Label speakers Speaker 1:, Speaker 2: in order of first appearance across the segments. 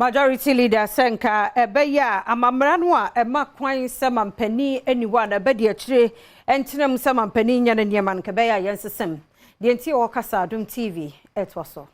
Speaker 1: Majority leader Senka ebeya amamrano a ema kwan semampani aniwa na bedi akire entinem semampani nya ne neman kebeya yensesem de nti o kasa Adom TV etwaso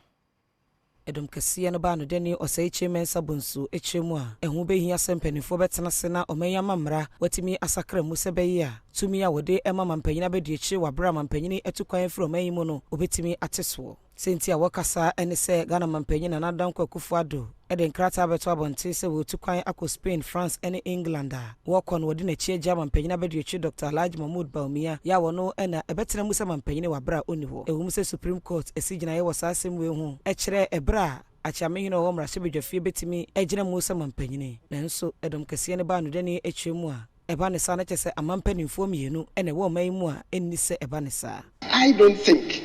Speaker 1: Adom Kasee no ba no deni osai chemen sabunsu echemu a ehu behia sempanifo betena se na omenya mamra watimi asakra mu sebeyi a tumi a wode ema mampanyina bedi akire wabra mampanyini etukwan fro mayimu no obetimi ateso senti a wakasa ene se Ghana mampanyina na dan kwakufu ado eden krata beto abonte se wo tukwan akọ Spain, France ene England a wokon wodi na chie German mampanyina bedi akire Dr. Alhaji Mahmoud Baumia ya wono ena ebetena mu se mampanyini wabra oni ho ehum se Supreme Court esigina ye wasasem we hu ekire ebra achiamehino wo mra sebedwafie betimi egina mu se mampanyini nanso Adom Kasee ne ba no deni echwemu a eba ne sa na chese amampanimfo mienu ene wo mayimu a enni se eba ne sa.
Speaker 2: I don't think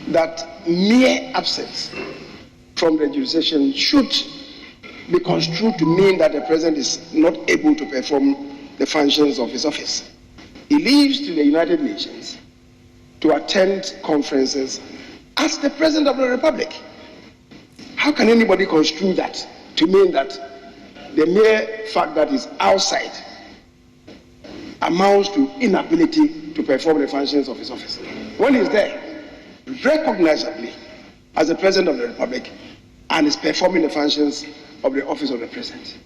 Speaker 2: that mere absence from the jurisdiction should be construed to mean that the president is not able to perform the functions of his office. He leaves to the United Nations to attend conferences as the president of the republic. How can anybody construe that to mean that the mere fact that he's outside amounts to inability to perform the functions of his office? When he's there, recognizably as the president of the republic and is performing the functions of the office of the president.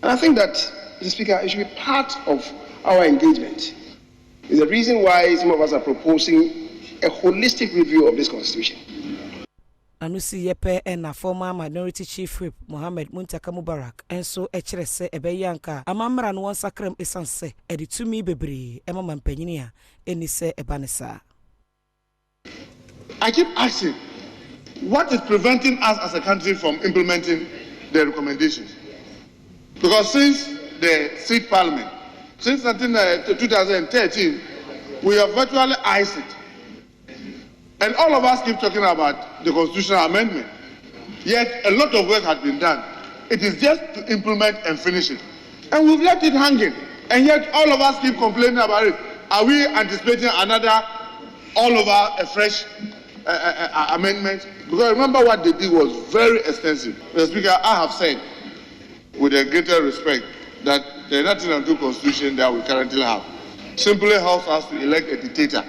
Speaker 2: And I think that, Mr. Speaker, it should be part of our engagement. It's the reason why some of us are proposing a holistic review of this constitution.
Speaker 1: Anusi yepe ena former minority chief whip Mohammed Muntaka Mubarak enso echere se ebeyanka amamra no wonsakrem esanse editumi bebre ema mampanyini a eni se ebanesa.
Speaker 3: I keep asking, what is preventing us as a country from implementing the recommendations? Because since the seat parliament, since 2013, we have virtually iced it. And all of us keep talking about the constitutional amendment. Yet a lot of work has been done. It is just to implement and finish it. And we've left it hanging. And yet all of us keep complaining about it. Are we anticipating another all over a fresh amendment? Because remember what they did was very extensive. Mr. Speaker, I have said with a greater respect that the 1992 constitution that we currently have simply helps us to elect a dictator.